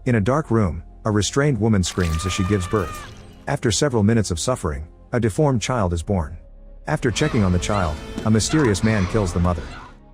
In a dark room, a restrained woman screams as she gives birth. After several minutes of suffering, a deformed child is born. After checking on the child, a mysterious man kills the mother.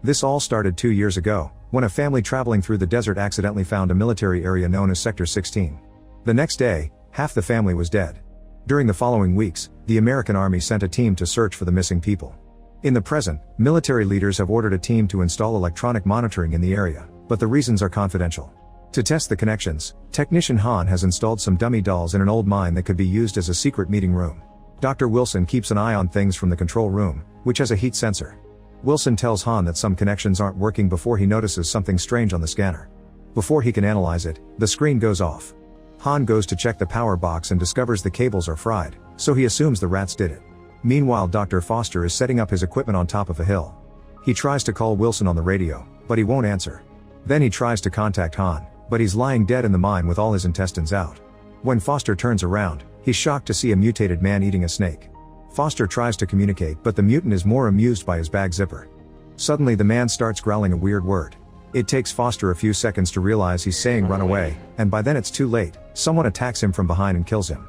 This all started 2 years ago, when a family traveling through the desert accidentally found a military area known as Sector 16. The next day, half the family was dead. During the following weeks, the American Army sent a team to search for the missing people. In the present, military leaders have ordered a team to install electronic monitoring in the area, but the reasons are confidential. To test the connections, technician Han has installed some dummy dolls in an old mine that could be used as a secret meeting room. Dr. Wilson keeps an eye on things from the control room, which has a heat sensor. Wilson tells Han that some connections aren't working before he notices something strange on the scanner. Before he can analyze it, the screen goes off. Han goes to check the power box and discovers the cables are fried, so he assumes the rats did it. Meanwhile, Dr. Foster is setting up his equipment on top of a hill. He tries to call Wilson on the radio, but he won't answer. Then he tries to contact Han, but he's lying dead in the mine with all his intestines out. When Foster turns around, he's shocked to see a mutated man eating a snake. Foster tries to communicate, but the mutant is more amused by his bag zipper. Suddenly the man starts growling a weird word. It takes Foster a few seconds to realize he's saying run away, and by then it's too late. Someone attacks him from behind and kills him.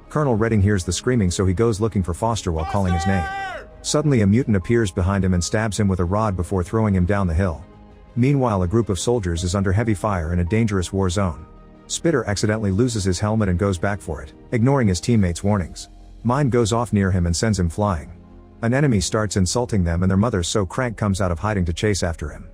Colonel Redding hears the screaming, so he goes looking for Foster while calling his name. Suddenly a mutant appears behind him and stabs him with a rod before throwing him down the hill. Meanwhile, a group of soldiers is under heavy fire in a dangerous war zone. Spitter accidentally loses his helmet and goes back for it, ignoring his teammates' warnings. Mine goes off near him and sends him flying. An enemy starts insulting them and their mother, so Crank comes out of hiding to chase after him.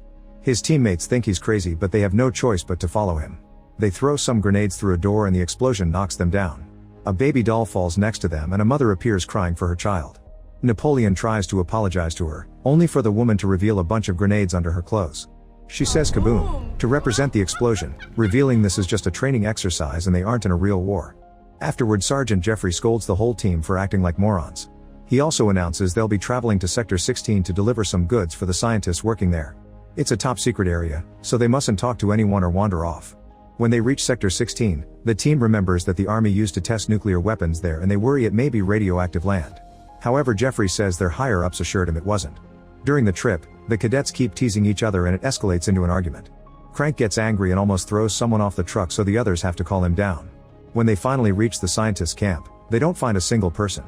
His teammates think he's crazy, but they have no choice but to follow him. They throw some grenades through a door and the explosion knocks them down. A baby doll falls next to them and a mother appears crying for her child. Napoleon tries to apologize to her, only for the woman to reveal a bunch of grenades under her clothes. She says kaboom to represent the explosion, revealing this is just a training exercise and they aren't in a real war. Afterward, Sergeant Jeffrey scolds the whole team for acting like morons. He also announces they'll be traveling to Sector 16 to deliver some goods for the scientists working there. It's a top secret area, so they mustn't talk to anyone or wander off. When they reach Sector 16, the team remembers that the army used to test nuclear weapons there and they worry it may be radioactive land. However, Jeffrey says their higher-ups assured him it wasn't. During the trip, the cadets keep teasing each other and it escalates into an argument. Crank gets angry and almost throws someone off the truck, so the others have to call him down. When they finally reach the scientists' camp, they don't find a single person.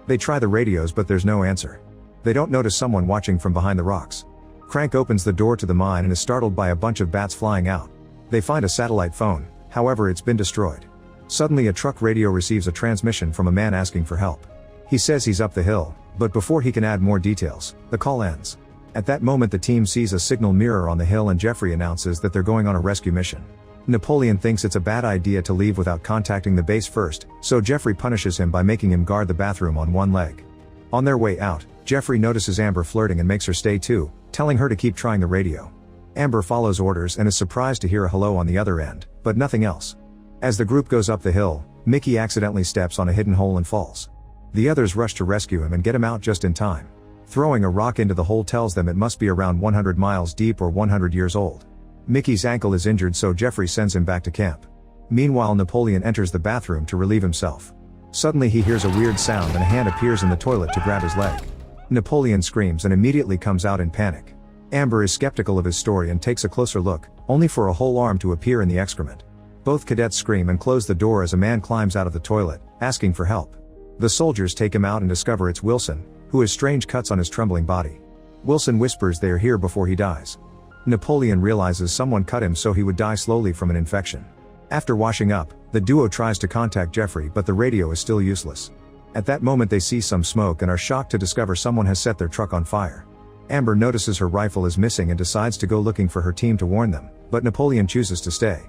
They try the radios, but there's no answer. They don't notice someone watching from behind the rocks. Crank opens the door to the mine and is startled by a bunch of bats flying out. They find a satellite phone, however it's been destroyed. Suddenly a truck radio receives a transmission from a man asking for help. He says he's up the hill, but before he can add more details, the call ends. At that moment the team sees a signal mirror on the hill and Jeffrey announces that they're going on a rescue mission. Napoleon thinks it's a bad idea to leave without contacting the base first, so Jeffrey punishes him by making him guard the bathroom on one leg. On their way out, Jeffrey notices Amber flirting and makes her stay too, telling her to keep trying the radio. Amber follows orders and is surprised to hear a hello on the other end, but nothing else. As the group goes up the hill, Mickey accidentally steps on a hidden hole and falls. The others rush to rescue him and get him out just in time. Throwing a rock into the hole tells them it must be around 100 miles deep or 100 years old. Mickey's ankle is injured, so Jeffrey sends him back to camp. Meanwhile, Napoleon enters the bathroom to relieve himself. Suddenly he hears a weird sound and a hand appears in the toilet to grab his leg. Napoleon screams and immediately comes out in panic. Amber is skeptical of his story and takes a closer look, only for a whole arm to appear in the excrement. Both cadets scream and close the door as a man climbs out of the toilet, asking for help. The soldiers take him out and discover it's Wilson, who has strange cuts on his trembling body. Wilson whispers they are here before he dies. Napoleon realizes someone cut him, so he would die slowly from an infection. After washing up, the duo tries to contact Jeffrey, but the radio is still useless. At that moment they see some smoke and are shocked to discover someone has set their truck on fire. Amber notices her rifle is missing and decides to go looking for her team to warn them, but Napoleon chooses to stay.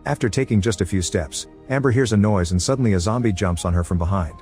After taking just a few steps, Amber hears a noise and suddenly a zombie jumps on her from behind.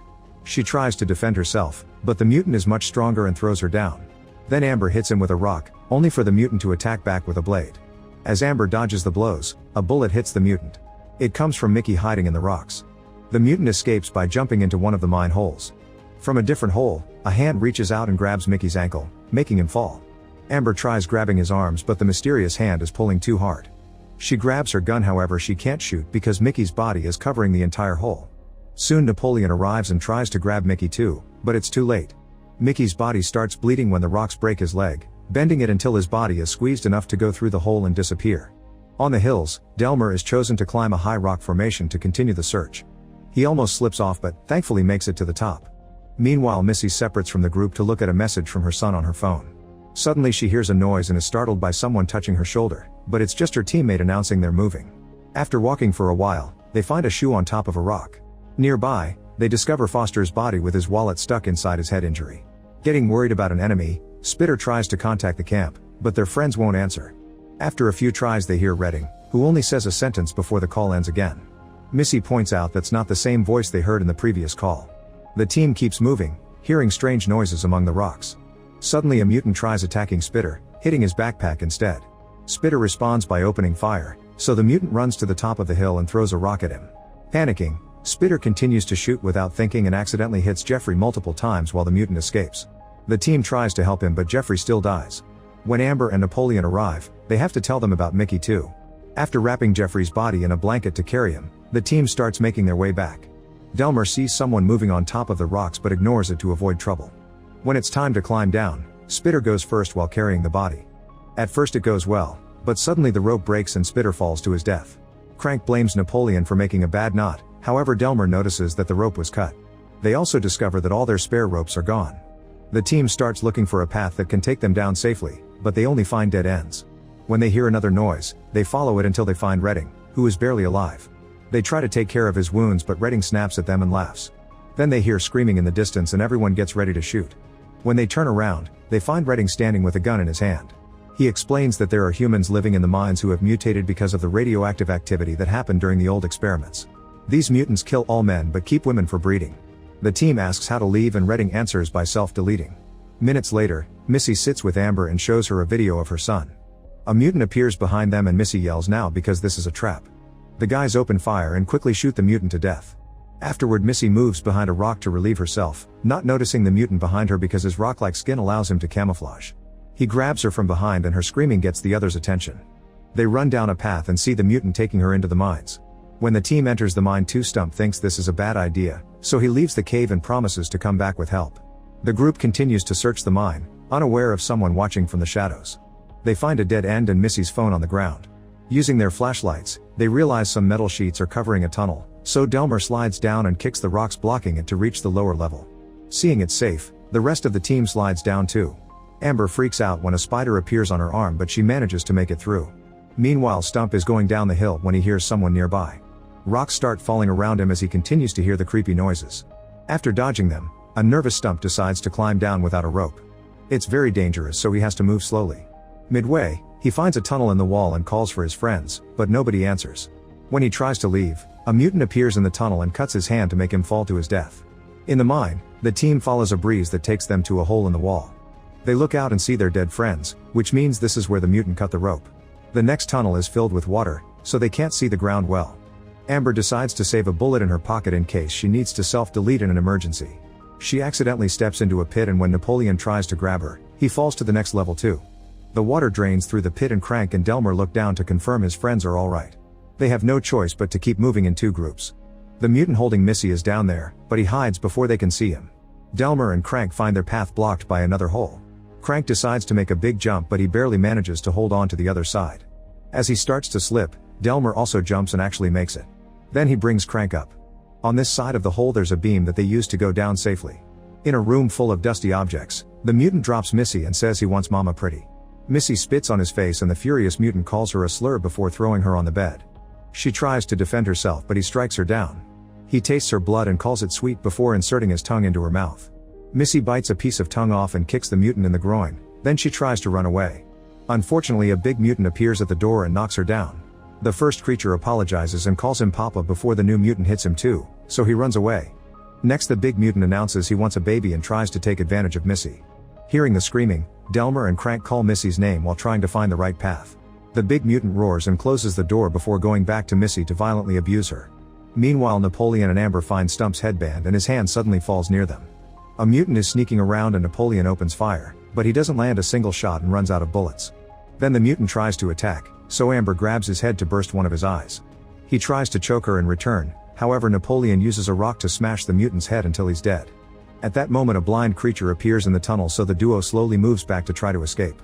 She tries to defend herself, but the mutant is much stronger and throws her down. Then Amber hits him with a rock, only for the mutant to attack back with a blade. As Amber dodges the blows, a bullet hits the mutant. It comes from Mickey hiding in the rocks. The mutant escapes by jumping into one of the mine holes. From a different hole, a hand reaches out and grabs Mickey's ankle, making him fall. Amber tries grabbing his arms, but the mysterious hand is pulling too hard. She grabs her gun, however she can't shoot because Mickey's body is covering the entire hole. Soon Napoleon arrives and tries to grab Mickey too, but it's too late. Mickey's body starts bleeding when the rocks break his leg, bending it until his body is squeezed enough to go through the hole and disappear. On the hills, Delmer is chosen to climb a high rock formation to continue the search. He almost slips off but, thankfully makes it to the top. Meanwhile Missy separates from the group to look at a message from her son on her phone. Suddenly she hears a noise and is startled by someone touching her shoulder, but it's just her teammate announcing they're moving. After walking for a while, they find a shoe on top of a rock. Nearby, they discover Foster's body with his wallet stuck inside his head injury. Getting worried about an enemy, Spitter tries to contact the camp, but their friends won't answer. After a few tries they hear Redding, who only says a sentence before the call ends again. Missy points out that's not the same voice they heard in the previous call. The team keeps moving, hearing strange noises among the rocks. Suddenly a mutant tries attacking Spitter, hitting his backpack instead. Spitter responds by opening fire, so the mutant runs to the top of the hill and throws a rock at him. Panicking, Spitter continues to shoot without thinking and accidentally hits Jeffrey multiple times while the mutant escapes. The team tries to help him but Jeffrey still dies. When Amber and Napoleon arrive, they have to tell them about Mickey too. After wrapping Jeffrey's body in a blanket to carry him, the team starts making their way back. Delmer sees someone moving on top of the rocks but ignores it to avoid trouble. When it's time to climb down, Spitter goes first while carrying the body. At first it goes well, but suddenly the rope breaks and Spitter falls to his death. Crank blames Napoleon for making a bad knot, however Delmer notices that the rope was cut. They also discover that all their spare ropes are gone. The team starts looking for a path that can take them down safely, but they only find dead ends. When they hear another noise, they follow it until they find Redding, who is barely alive. They try to take care of his wounds but Redding snaps at them and laughs. Then they hear screaming in the distance and everyone gets ready to shoot. When they turn around, they find Redding standing with a gun in his hand. He explains that there are humans living in the mines who have mutated because of the radioactive activity that happened during the old experiments. These mutants kill all men but keep women for breeding. The team asks how to leave and Redding answers by self-deleting. Minutes later, Missy sits with Amber and shows her a video of her son. A mutant appears behind them and Missy yells now because this is a trap. The guys open fire and quickly shoot the mutant to death. Afterward Missy moves behind a rock to relieve herself, not noticing the mutant behind her because his rock-like skin allows him to camouflage. He grabs her from behind and her screaming gets the others' attention. They run down a path and see the mutant taking her into the mines. When the team enters the mine too, Stump thinks this is a bad idea, so he leaves the cave and promises to come back with help. The group continues to search the mine, unaware of someone watching from the shadows. They find a dead end and Missy's phone on the ground. Using their flashlights, they realize some metal sheets are covering a tunnel, so Delmer slides down and kicks the rocks blocking it to reach the lower level. Seeing it safe, the rest of the team slides down too. Amber freaks out when a spider appears on her arm but she manages to make it through. Meanwhile Stump is going down the hill when he hears someone nearby. Rocks start falling around him as he continues to hear the creepy noises. After dodging them, a nervous Stump decides to climb down without a rope. It's very dangerous so he has to move slowly. Midway, he finds a tunnel in the wall and calls for his friends, but nobody answers. When he tries to leave, a mutant appears in the tunnel and cuts his hand to make him fall to his death. In the mine, the team follows a breeze that takes them to a hole in the wall. They look out and see their dead friends, which means this is where the mutant cut the rope. The next tunnel is filled with water, so they can't see the ground well. Amber decides to save a bullet in her pocket in case she needs to self-delete in an emergency. She accidentally steps into a pit and when Napoleon tries to grab her, he falls to the next level too. The water drains through the pit and Crank and Delmer look down to confirm his friends are alright. They have no choice but to keep moving in two groups. The mutant holding Missy is down there, but he hides before they can see him. Delmer and Crank find their path blocked by another hole. Crank decides to make a big jump but he barely manages to hold on to the other side. As he starts to slip, Delmer also jumps and actually makes it. Then he brings Crank up. On this side of the hole there's a beam that they use to go down safely. In a room full of dusty objects, the mutant drops Missy and says he wants Mama Pretty. Missy spits on his face and the furious mutant calls her a slur before throwing her on the bed. She tries to defend herself but he strikes her down. He tastes her blood and calls it sweet before inserting his tongue into her mouth. Missy bites a piece of tongue off and kicks the mutant in the groin, then she tries to run away. Unfortunately a big mutant appears at the door and knocks her down. The first creature apologizes and calls him Papa before the new mutant hits him too, so he runs away. Next the big mutant announces he wants a baby and tries to take advantage of Missy. Hearing the screaming, Delmer and Crank call Missy's name while trying to find the right path. The big mutant roars and closes the door before going back to Missy to violently abuse her. Meanwhile Napoleon and Amber find Stump's headband and his hand suddenly falls near them. A mutant is sneaking around and Napoleon opens fire, but he doesn't land a single shot and runs out of bullets. Then the mutant tries to attack, so Amber grabs his head to burst one of his eyes. He tries to choke her in return, however Napoleon uses a rock to smash the mutant's head until he's dead. At that moment a blind creature appears in the tunnel so the duo slowly moves back to try to escape.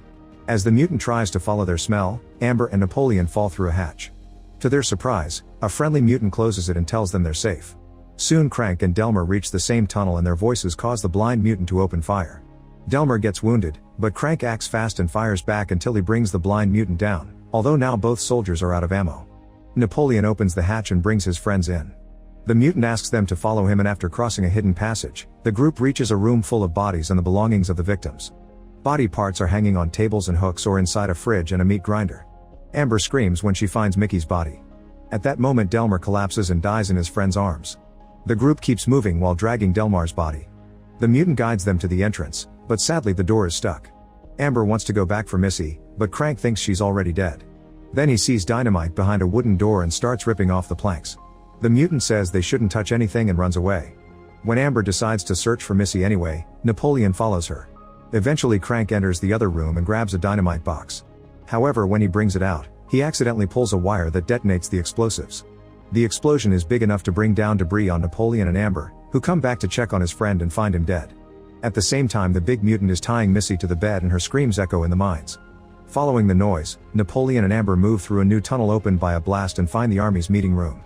As the mutant tries to follow their smell, Amber and Napoleon fall through a hatch. To their surprise, a friendly mutant closes it and tells them they're safe. Soon Crank and Delmer reach the same tunnel and their voices cause the blind mutant to open fire. Delmer gets wounded, but Crank acts fast and fires back until he brings the blind mutant down, although now both soldiers are out of ammo. Napoleon opens the hatch and brings his friends in. The mutant asks them to follow him, and after crossing a hidden passage, the group reaches a room full of bodies and the belongings of the victims. Body parts are hanging on tables and hooks or inside a fridge and a meat grinder. Amber screams when she finds Mickey's body. At that moment Delmer collapses and dies in his friend's arms. The group keeps moving while dragging Delmar's body. The mutant guides them to the entrance, but sadly the door is stuck. Amber wants to go back for Missy, but Crank thinks she's already dead. Then he sees dynamite behind a wooden door and starts ripping off the planks. The mutant says they shouldn't touch anything and runs away. When Amber decides to search for Missy anyway, Napoleon follows her. Eventually Crank enters the other room and grabs a dynamite box. However, when he brings it out, he accidentally pulls a wire that detonates the explosives. The explosion is big enough to bring down debris on Napoleon and Amber, who come back to check on his friend and find him dead. At the same time, the big mutant is tying Missy to the bed and her screams echo in the mines. Following the noise, Napoleon and Amber move through a new tunnel opened by a blast and find the army's meeting room.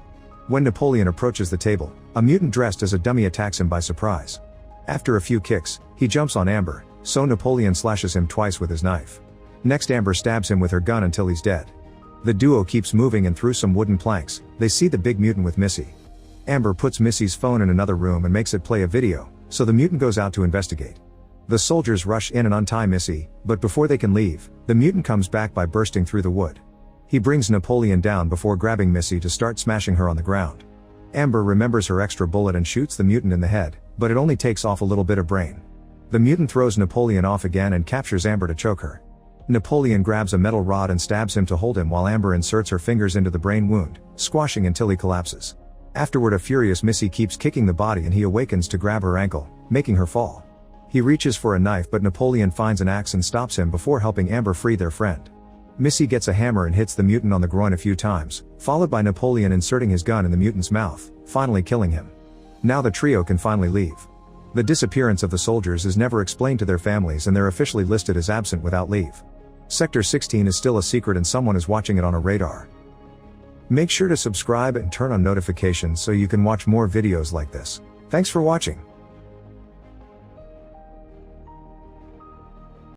When Napoleon approaches the table, a mutant dressed as a dummy attacks him by surprise. After a few kicks, he jumps on Amber, so Napoleon slashes him twice with his knife. Next, Amber stabs him with her gun until he's dead. The duo keeps moving, and through some wooden planks, they see the big mutant with Missy. Amber puts Missy's phone in another room and makes it play a video, so the mutant goes out to investigate. The soldiers rush in and untie Missy, but before they can leave, the mutant comes back by bursting through the wood. He brings Napoleon down before grabbing Missy to start smashing her on the ground. Amber remembers her extra bullet and shoots the mutant in the head, but it only takes off a little bit of brain. The mutant throws Napoleon off again and captures Amber to choke her. Napoleon grabs a metal rod and stabs him to hold him while Amber inserts her fingers into the brain wound, squashing until he collapses. Afterward, a furious Missy keeps kicking the body and he awakens to grab her ankle, making her fall. He reaches for a knife, but Napoleon finds an axe and stops him before helping Amber free their friend. Missy gets a hammer and hits the mutant on the groin a few times, followed by Napoleon inserting his gun in the mutant's mouth, finally killing him. Now the trio can finally leave. The disappearance of the soldiers is never explained to their families and they're officially listed as absent without leave. Sector 16 is still a secret and someone is watching it on a radar. Make sure to subscribe and turn on notifications so you can watch more videos like this. Thanks for watching.